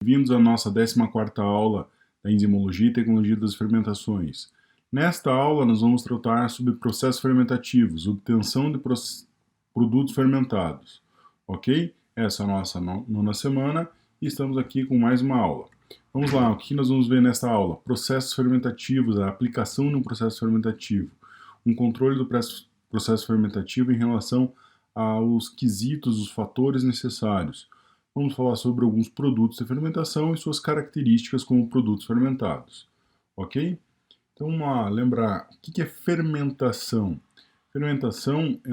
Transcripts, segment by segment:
Bem-vindos à nossa 14ª aula da Enzimologia e Tecnologia das Fermentações. Nesta aula, nós vamos tratar sobre processos fermentativos, obtenção de produtos fermentados. Ok? Essa é a nossa nona semana e estamos aqui com mais uma aula. Vamos lá, o que nós vamos ver nesta aula? Processos fermentativos, a aplicação de um processo fermentativo, um controle do processo fermentativo em relação aos quesitos, os fatores necessários. Vamos falar sobre alguns produtos de fermentação e suas características como produtos fermentados, ok? Então vamos lá, lembrar, o que é fermentação? Fermentação é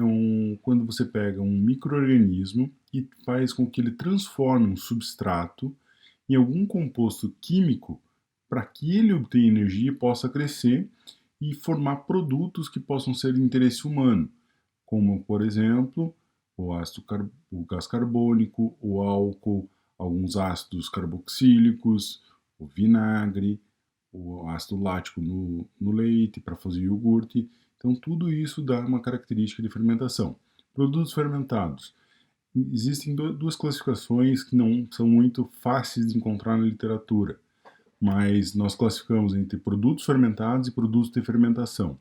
quando você pega um micro-organismo e faz com que ele transforme um substrato em algum composto químico para que ele obtenha energia e possa crescer e formar produtos que possam ser de interesse humano, como, por exemplo, o gás carbônico, o álcool, alguns ácidos carboxílicos, o vinagre, o ácido lático no leite para fazer iogurte. Então, tudo isso dá uma característica de fermentação. Produtos fermentados. Existem duas classificações que não são muito fáceis de encontrar na literatura, mas nós classificamos entre produtos fermentados e produtos de fermentação.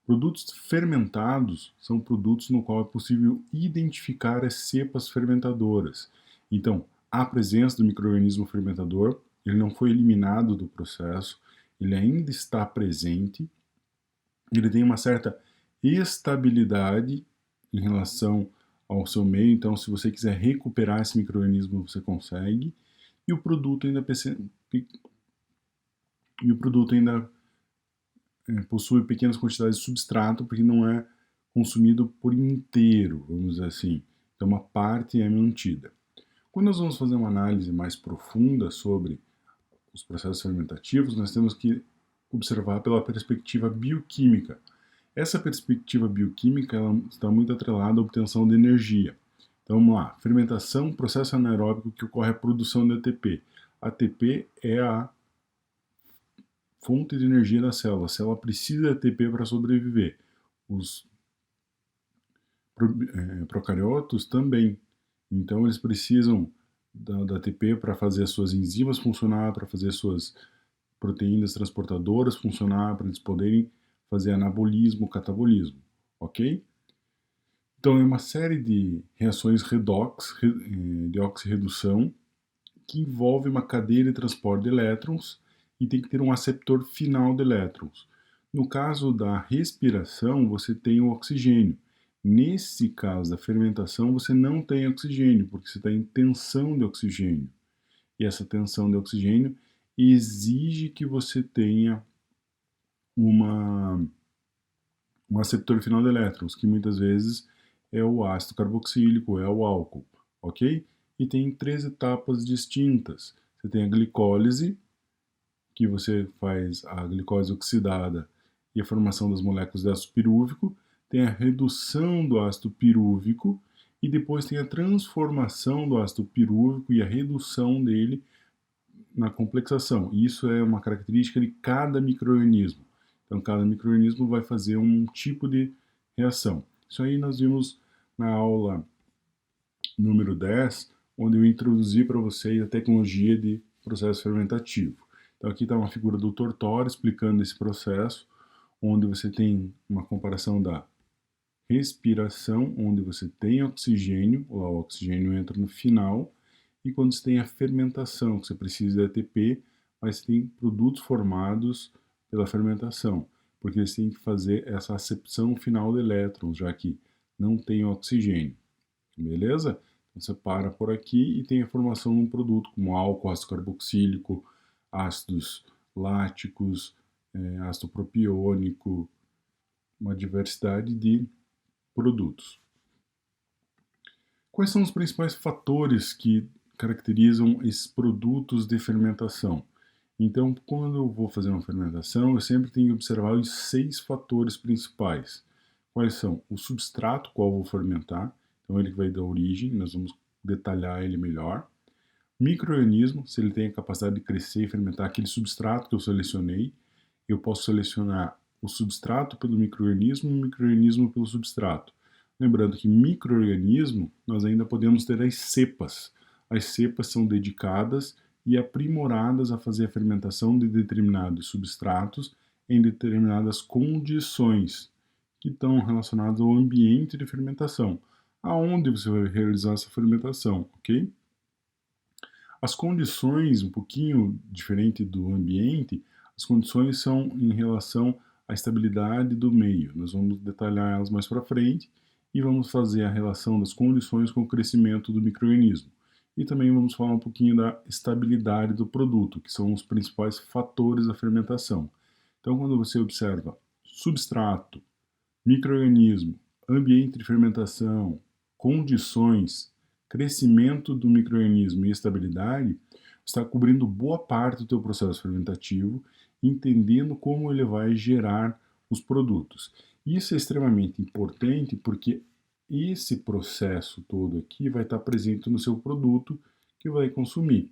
Produtos fermentados são produtos no qual é possível identificar as cepas fermentadoras. Então, há presença do micro-organismo fermentador, ele não foi eliminado do processo, ele ainda está presente, ele tem uma certa estabilidade em relação ao seu meio, então se você quiser recuperar esse micro-organismo, você consegue, e o produto ainda possui pequenas quantidades de substrato, porque não é consumido por inteiro, vamos dizer assim. Então, uma parte é mantida. Quando nós vamos fazer uma análise mais profunda sobre os processos fermentativos, nós temos que observar pela perspectiva bioquímica. Essa perspectiva bioquímica ela está muito atrelada à obtenção de energia. Então, vamos lá. Fermentação, processo anaeróbico que ocorre a produção de ATP. ATP é a fonte de energia da célula. A célula precisa de ATP para sobreviver. Os procariotos também. Então, eles precisam da ATP para fazer as suas enzimas funcionar, para fazer as suas proteínas transportadoras funcionar, para eles poderem fazer anabolismo, catabolismo. Ok? Então, é uma série de reações redox, de oxirredução, que envolve uma cadeia de transporte de elétrons e tem que ter um aceptor final de elétrons. No caso da respiração, você tem o oxigênio. Nesse caso da fermentação, você não tem oxigênio, porque você está em tensão de oxigênio. E essa tensão de oxigênio exige que você tenha um aceptor final de elétrons, que muitas vezes é o ácido carboxílico, é o álcool, ok? E tem 3 etapas distintas. Você tem a glicólise, que você faz a glicose oxidada e a formação das moléculas de ácido pirúvico, tem a redução do ácido pirúvico e depois tem a transformação do ácido pirúvico e a redução dele na complexação. Isso é uma característica de cada micro-organismo. Então, cada micro-organismo vai fazer um tipo de reação. Isso aí nós vimos na aula número 10, onde eu introduzi para vocês a tecnologia de processo fermentativo. Então aqui está uma figura do Tortora explicando esse processo, onde você tem uma comparação da respiração, onde você tem oxigênio, lá o oxigênio entra no final, e quando você tem a fermentação, que você precisa de ATP, mas você tem produtos formados pela fermentação, porque você tem que fazer essa acepção final de elétrons, já que não tem oxigênio. Beleza? Então você para por aqui e tem a formação de um produto como álcool, ácido carboxílico, ácidos láticos, ácido propiônico, uma diversidade de produtos. Quais são os principais fatores que caracterizam esses produtos de fermentação? Então, quando eu vou fazer uma fermentação, eu sempre tenho que observar os 6 fatores principais. Quais são? O substrato, qual eu vou fermentar, então ele que vai dar origem, nós vamos detalhar ele melhor. Micro-organismo, se ele tem a capacidade de crescer e fermentar aquele substrato que eu selecionei, eu posso selecionar o substrato pelo micro-organismo e o micro-organismo pelo substrato. Lembrando que micro-organismo, nós ainda podemos ter as cepas. As cepas são dedicadas e aprimoradas a fazer a fermentação de determinados substratos em determinadas condições que estão relacionadas ao ambiente de fermentação, aonde você vai realizar essa fermentação, ok? As condições, um pouquinho diferente do ambiente, as condições são em relação à estabilidade do meio. Nós vamos detalhar elas mais para frente e vamos fazer a relação das condições com o crescimento do micro-organismo. E também vamos falar um pouquinho da estabilidade do produto, que são os principais fatores da fermentação. Então, quando você observa substrato, micro-organismo, ambiente de fermentação, condições, crescimento do micro-organismo e estabilidade, está cobrindo boa parte do teu processo fermentativo, entendendo como ele vai gerar os produtos. Isso é extremamente importante porque esse processo todo aqui vai estar presente no seu produto que vai consumir.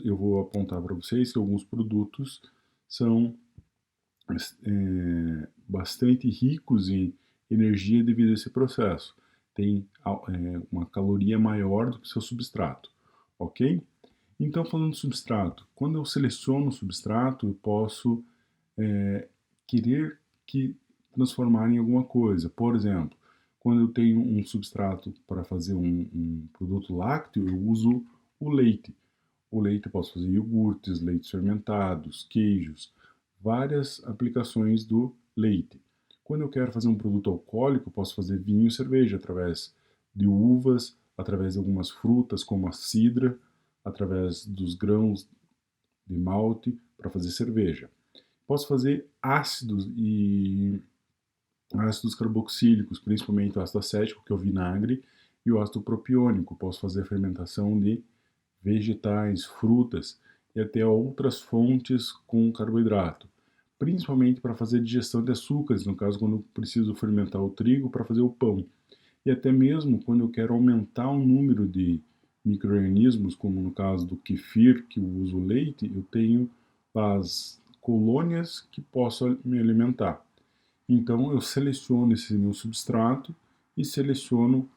Eu vou apontar para vocês que alguns produtos são bastante ricos em energia devido a esse processo. Tem uma caloria maior do que o seu substrato, ok? Então, falando de substrato, quando eu seleciono o substrato, eu posso querer que transformar em alguma coisa. Por exemplo, quando eu tenho um substrato para fazer um produto lácteo, eu uso o leite. O leite eu posso fazer iogurtes, leites fermentados, queijos, várias aplicações do leite. Quando eu quero fazer um produto alcoólico, eu posso fazer vinho e cerveja através de uvas, através de algumas frutas como a cidra, através dos grãos de malte para fazer cerveja. Posso fazer ácidos e ácidos carboxílicos, principalmente o ácido acético, que é o vinagre, e o ácido propiônico. Posso fazer a fermentação de vegetais, frutas e até outras fontes com carboidrato, principalmente para fazer digestão de açúcares, no caso quando eu preciso fermentar o trigo para fazer o pão. E até mesmo quando eu quero aumentar o número de micro-organismos, como no caso do kefir, que eu uso leite, eu tenho as colônias que posso me alimentar. Então eu seleciono esse meu substrato e seleciono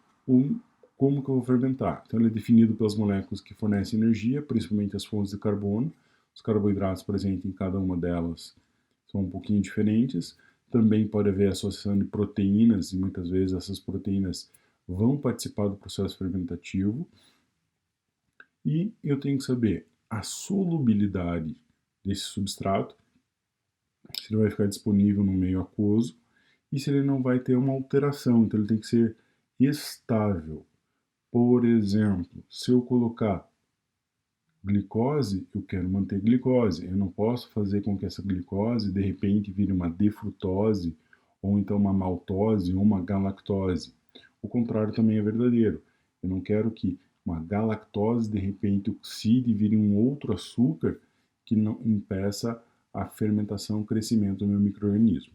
como que eu vou fermentar. Então ele é definido pelas moléculas que fornecem energia, principalmente as fontes de carbono. Os carboidratos presentes em cada uma delas são um pouquinho diferentes. Também pode haver associação de proteínas e muitas vezes essas proteínas vão participar do processo fermentativo. E eu tenho que saber a solubilidade desse substrato, se ele vai ficar disponível no meio aquoso e se ele não vai ter uma alteração. Então ele tem que ser estável. Por exemplo, se eu colocar glicose, eu quero manter glicose. Eu não posso fazer com que essa glicose de repente vire uma defrutose ou então uma maltose ou uma galactose. O contrário também é verdadeiro. Eu não quero que uma galactose de repente oxide e vire um outro açúcar que não impeça a fermentação, o crescimento do meu micro-organismo.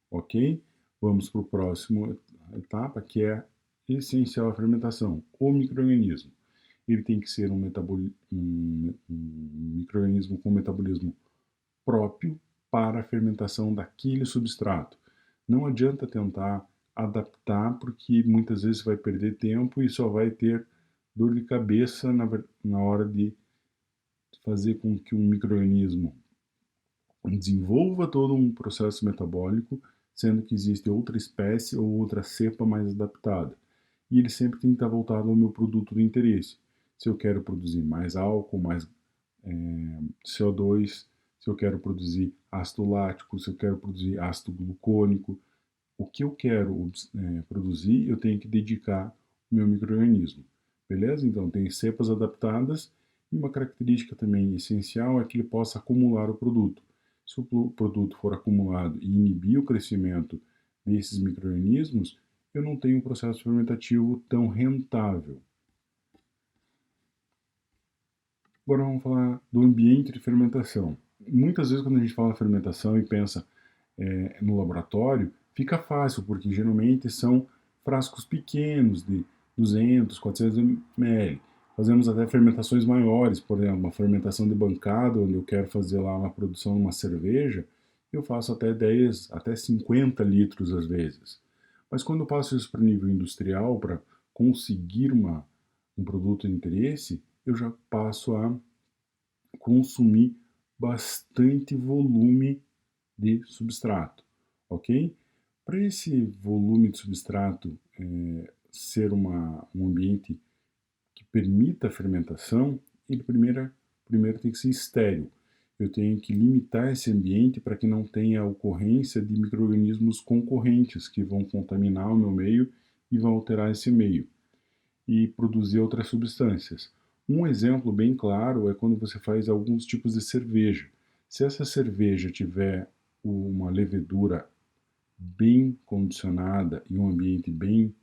Ok? Vamos para a próxima etapa, que é essencial a fermentação. O micro-organismo. Ele tem que ser um micro-organismo com metabolismo próprio para a fermentação daquele substrato. Não adianta tentar adaptar, porque muitas vezes vai perder tempo e só vai ter dor de cabeça na hora de fazer com que um micro-organismo desenvolva todo um processo metabólico, sendo que existe outra espécie ou outra cepa mais adaptada. E ele sempre tem que estar voltado ao meu produto de interesse. Se eu quero produzir mais álcool, mais CO2, se eu quero produzir ácido lático, se eu quero produzir ácido glucônico, o que eu quero produzir, eu tenho que dedicar o meu micro-organismo. Beleza? Então, tem cepas adaptadas e uma característica também essencial é que ele possa acumular o produto. Se o produto for acumulado e inibir o crescimento desses micro-organismos, eu não tenho um processo fermentativo tão rentável. Agora vamos falar do ambiente de fermentação. Muitas vezes quando a gente fala fermentação e pensa no laboratório, fica fácil, porque geralmente são frascos pequenos de 200, 400 ml. Fazemos até fermentações maiores, por exemplo, uma fermentação de bancada, onde eu quero fazer lá uma produção de uma cerveja, eu faço até 10, até 50 litros às vezes. Mas quando eu passo isso para nível industrial, para conseguir um produto de interesse, eu já passo a consumir bastante volume de substrato, ok? Para esse volume de substrato ser um ambiente que permita a fermentação, ele primeiro tem que ser estéril. Eu tenho que limitar esse ambiente para que não tenha a ocorrência de micro-organismos concorrentes que vão contaminar o meu meio e vão alterar esse meio e produzir outras substâncias. Um exemplo bem claro é quando você faz alguns tipos de cerveja. Se essa cerveja tiver uma levedura bem condicionada e um ambiente bem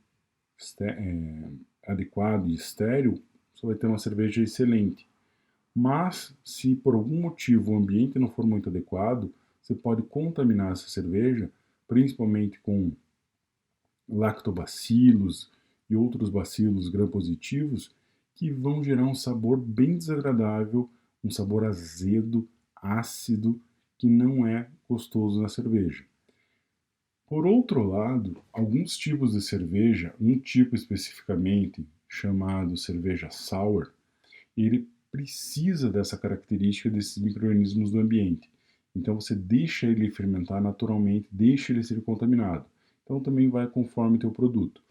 adequado e estéril, você vai ter uma cerveja excelente. Mas, se por algum motivo o ambiente não for muito adequado, você pode contaminar essa cerveja, principalmente com lactobacilos e outros bacilos gram-positivos, que vão gerar um sabor bem desagradável, um sabor azedo, ácido, que não é gostoso na cerveja. Por outro lado, alguns tipos de cerveja, um tipo especificamente chamado cerveja sour, ele precisa dessa característica desses micro-organismos do ambiente. Então você deixa ele fermentar naturalmente, deixa ele ser contaminado. Então também vai conforme teu produto.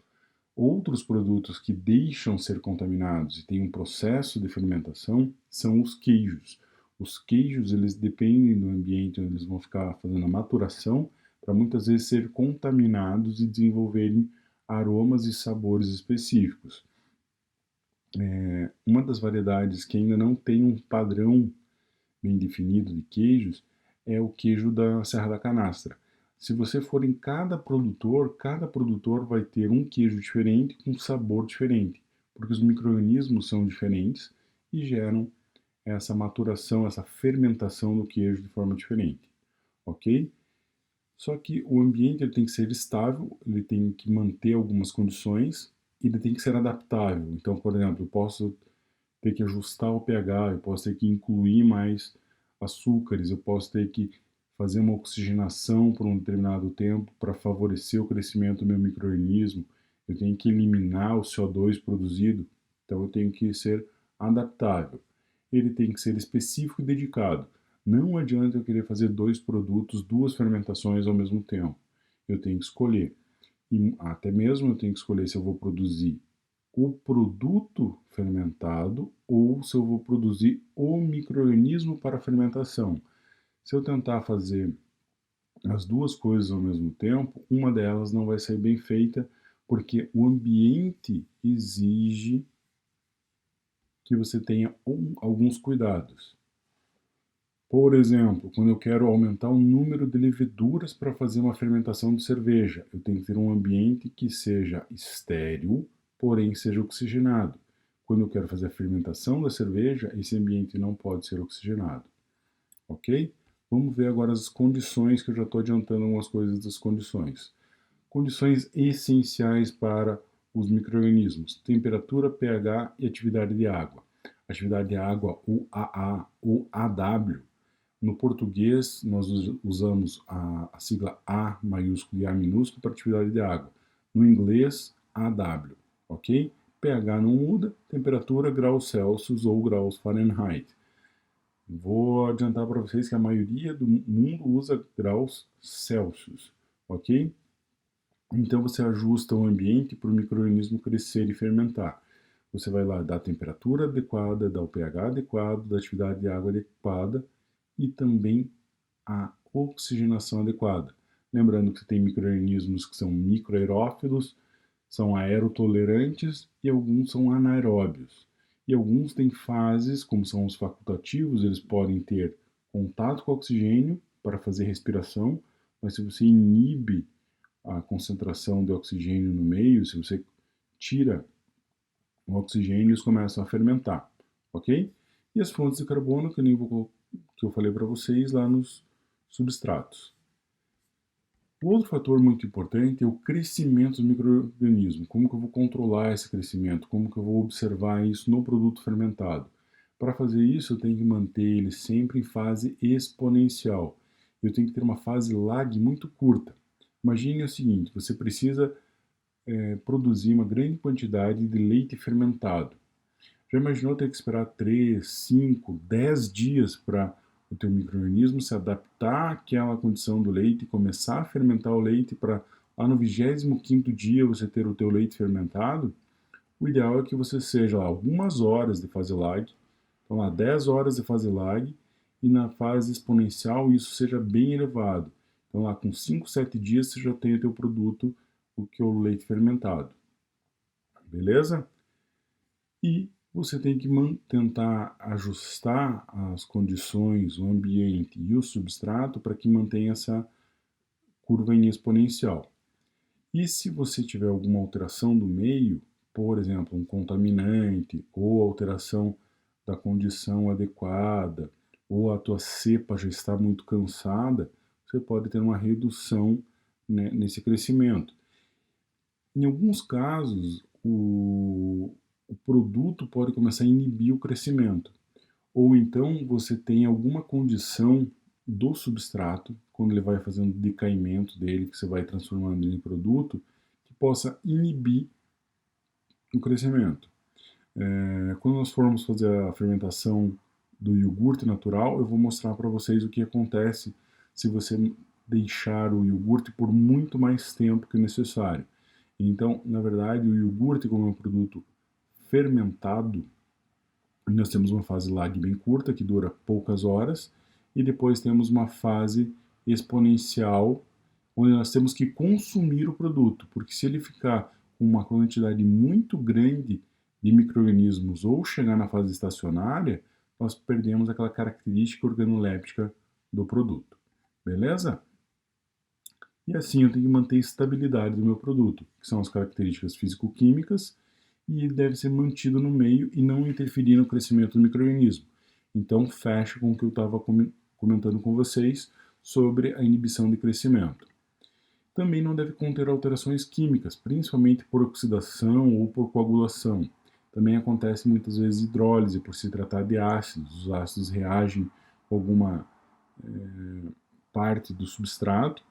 Outros produtos que deixam ser contaminados e têm um processo de fermentação são os queijos. Os queijos, eles dependem do ambiente onde eles vão ficar fazendo a maturação para muitas vezes ser contaminados e desenvolverem aromas e sabores específicos. Uma das variedades que ainda não tem um padrão bem definido de queijos é o queijo da Serra da Canastra. Se você for em cada produtor vai ter um queijo diferente com sabor diferente, porque os micro-organismos são diferentes e geram essa maturação, essa fermentação do queijo de forma diferente, ok? Só que o ambiente ele tem que ser estável, ele tem que manter algumas condições e ele tem que ser adaptável. Então, por exemplo, eu posso ter que ajustar o pH, eu posso ter que incluir mais açúcares, eu posso ter que fazer uma oxigenação por um determinado tempo para favorecer o crescimento do meu micro-organismo, eu tenho que eliminar o CO2 produzido, então eu tenho que ser adaptável. Ele tem que ser específico e dedicado. Não adianta eu querer fazer dois produtos, duas fermentações ao mesmo tempo. Eu tenho que escolher. E até mesmo eu tenho que escolher se eu vou produzir o produto fermentado ou se eu vou produzir o micro-organismo para a fermentação. Se eu tentar fazer as duas coisas ao mesmo tempo, uma delas não vai sair bem feita, porque o ambiente exige que você tenha alguns cuidados. Por exemplo, quando eu quero aumentar o número de leveduras para fazer uma fermentação de cerveja, eu tenho que ter um ambiente que seja estéril, porém seja oxigenado. Quando eu quero fazer a fermentação da cerveja, esse ambiente não pode ser oxigenado. Ok? Vamos ver agora as condições, que eu já estou adiantando algumas coisas das condições. Condições essenciais para os micro-organismos: temperatura, pH e atividade de água. Atividade de água, o AA ou AW. No português, nós usamos a sigla A maiúsculo e A minúsculo para atividade de água. No inglês, AW, ok? pH não muda, temperatura, graus Celsius ou graus Fahrenheit. Vou adiantar para vocês que a maioria do mundo usa graus Celsius, ok? Então você ajusta o ambiente para o micro-organismo crescer e fermentar. Você vai lá dar a temperatura adequada, dar o pH adequado, da atividade de água adequada e também a oxigenação adequada. Lembrando que tem micro-organismos que são microaerófilos, são aerotolerantes e alguns são anaeróbios. E alguns têm fases, como são os facultativos, eles podem ter contato com oxigênio para fazer respiração, mas se você inibe a concentração de oxigênio no meio, se você tira o oxigênio, eles começam a fermentar, ok? E as fontes de carbono, que eu falei para vocês lá nos substratos. O outro fator muito importante é o crescimento do micro-organismo. Como que eu vou controlar esse crescimento? Como que eu vou observar isso no produto fermentado? Para fazer isso, eu tenho que manter ele sempre em fase exponencial. Eu tenho que ter uma fase lag muito curta. Imagine o seguinte, você precisa produzir uma grande quantidade de leite fermentado. Já imaginou ter que esperar 3, 5, 10 dias para o teu micro-organismo se adaptar àquela condição do leite e começar a fermentar o leite para lá no 25º dia você ter o teu leite fermentado? O ideal é que você seja lá algumas horas de fase lag, então lá 10 horas de fase lag, e na fase exponencial isso seja bem elevado. Então lá com 5, 7 dias você já tem o teu produto, o que é o leite fermentado. Beleza? E você tem que tentar ajustar as condições, o ambiente e o substrato para que mantenha essa curva em exponencial. E se você tiver alguma alteração do meio, por exemplo, um contaminante ou alteração da condição adequada, ou a tua cepa já está muito cansada, você pode ter uma redução, né, nesse crescimento. Em alguns casos, o produto pode começar a inibir o crescimento. Ou então você tem alguma condição do substrato, quando ele vai fazendo o decaimento dele, que você vai transformando ele em produto, que possa inibir o crescimento. Quando nós formos fazer a fermentação do iogurte natural, eu vou mostrar para vocês o que acontece se você deixar o iogurte por muito mais tempo que necessário. Então, na verdade, o iogurte, como é um produto fermentado, nós temos uma fase lag bem curta, que dura poucas horas, e depois temos uma fase exponencial, onde nós temos que consumir o produto, porque se ele ficar com uma quantidade muito grande de micro-organismos ou chegar na fase estacionária, nós perdemos aquela característica organoléptica do produto. Beleza? E assim eu tenho que manter a estabilidade do meu produto, que são as características físico-químicas, e deve ser mantido no meio e não interferir no crescimento do micro-organismo. Então fecha com o que eu estava comentando com vocês sobre a inibição de crescimento. Também não deve conter alterações químicas, principalmente por oxidação ou por coagulação. Também acontece muitas vezes hidrólise, por se tratar de ácidos. Os ácidos reagem com alguma parte do substrato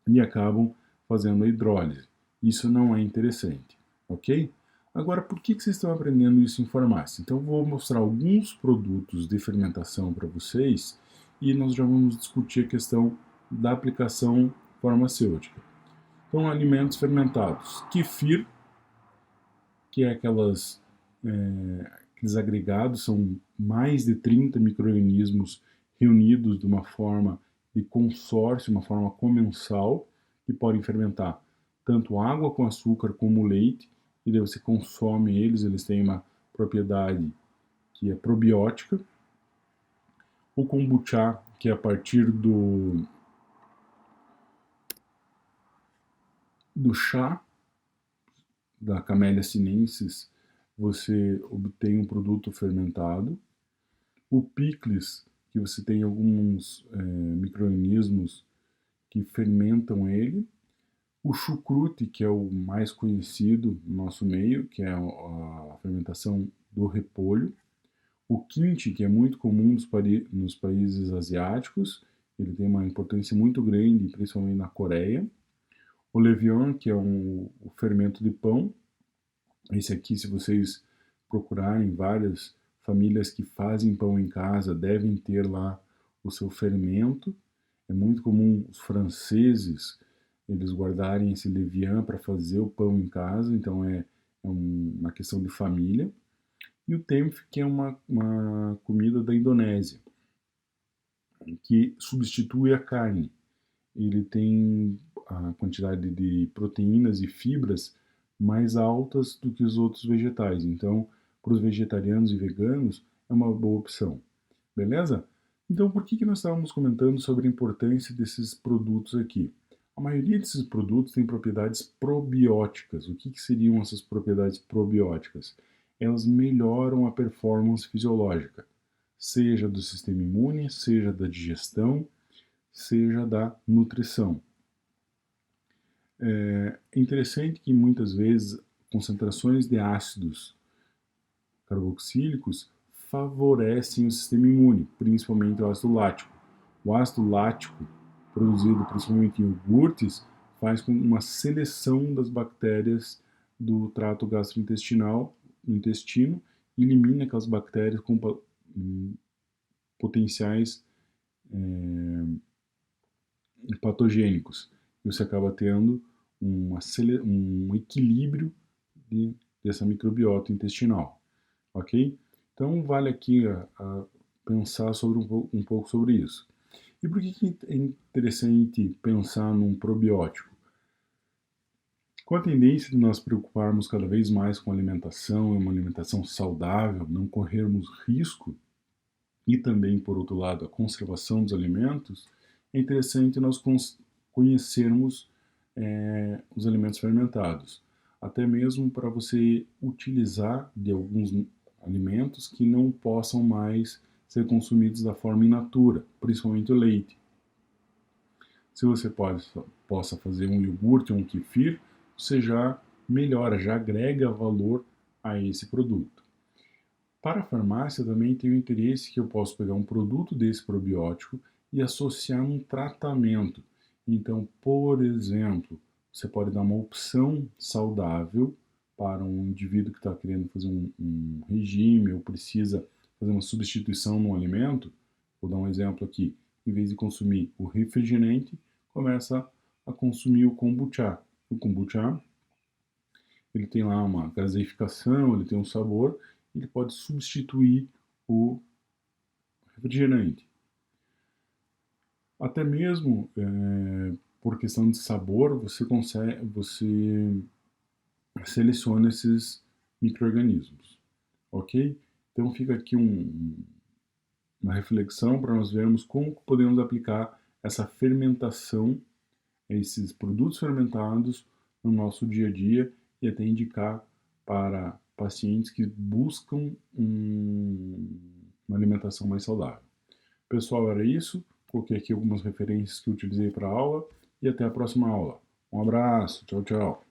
e acabam fazendo a hidrólise. Isso não é interessante, ok? Agora, por que vocês estão aprendendo isso em farmácia? Então, eu vou mostrar alguns produtos de fermentação para vocês e nós já vamos discutir a questão da aplicação farmacêutica. Então, alimentos fermentados. Kefir, que é aqueles agregados, são mais de 30 micro-organismos reunidos de uma forma de consórcio, uma forma comensal, que podem fermentar tanto água com açúcar como leite, e daí você consome eles, eles têm uma propriedade que é probiótica. O kombucha, que é a partir do chá da Camellia sinensis, você obtém um produto fermentado. O picles, que você tem alguns micro-organismos que fermentam ele. O chucrute, que é o mais conhecido no nosso meio, que é a fermentação do repolho. O kimchi, que é muito comum nos países asiáticos, ele tem uma importância muito grande, principalmente na Coreia. O levain, que é o fermento de pão. Esse aqui, se vocês procurarem, várias famílias que fazem pão em casa devem ter lá o seu fermento. É muito comum os franceses eles guardarem esse levain para fazer o pão em casa, então é uma questão de família. E o tempeh, que é uma comida da Indonésia, que substitui a carne. Ele tem a quantidade de proteínas e fibras mais altas do que os outros vegetais. Então, para os vegetarianos e veganos, é uma boa opção. Beleza? Então, por que nós estávamos comentando sobre a importância desses produtos aqui? A maioria desses produtos tem propriedades probióticas. O que seriam essas propriedades probióticas? Elas melhoram a performance fisiológica, seja do sistema imune, seja da digestão, seja da nutrição. É interessante que muitas vezes concentrações de ácidos carboxílicos favorecem o sistema imune, principalmente o ácido lático. O ácido lático, produzido principalmente em iogurtes, faz com uma seleção das bactérias do trato gastrointestinal no intestino elimina aquelas bactérias com potenciais patogênicos. E você acaba tendo um equilíbrio dessa microbiota intestinal, ok? Então vale aqui a pensar sobre um pouco sobre isso. E por que é interessante pensar num probiótico? Com a tendência de nós preocuparmos cada vez mais com a alimentação, e uma alimentação saudável, não corrermos risco, e também, por outro lado, a conservação dos alimentos, é interessante nós conhecermos os alimentos fermentados, até mesmo para você utilizar de alguns alimentos que não possam mais ser consumidos da forma in natura, principalmente o leite. Se você possa fazer um iogurte ou um kefir, você já melhora, já agrega valor a esse produto. Para a farmácia também tem o interesse que eu posso pegar um produto desse probiótico e associar um tratamento. Então, por exemplo, você pode dar uma opção saudável para um indivíduo que está querendo fazer um regime ou precisa fazer uma substituição no alimento. Vou dar um exemplo aqui. Em vez de consumir o refrigerante, começa a consumir o kombucha. O kombucha, ele tem lá uma gaseificação, ele tem um sabor, ele pode substituir o refrigerante. Até mesmo por questão de sabor, você seleciona esses micro-organismos, ok? Então fica aqui uma reflexão para nós vermos como podemos aplicar essa fermentação, esses produtos fermentados no nosso dia a dia e até indicar para pacientes que buscam uma alimentação mais saudável. Pessoal, era isso. Coloquei aqui algumas referências que eu utilizei para a aula e até a próxima aula. Um abraço, tchau, tchau.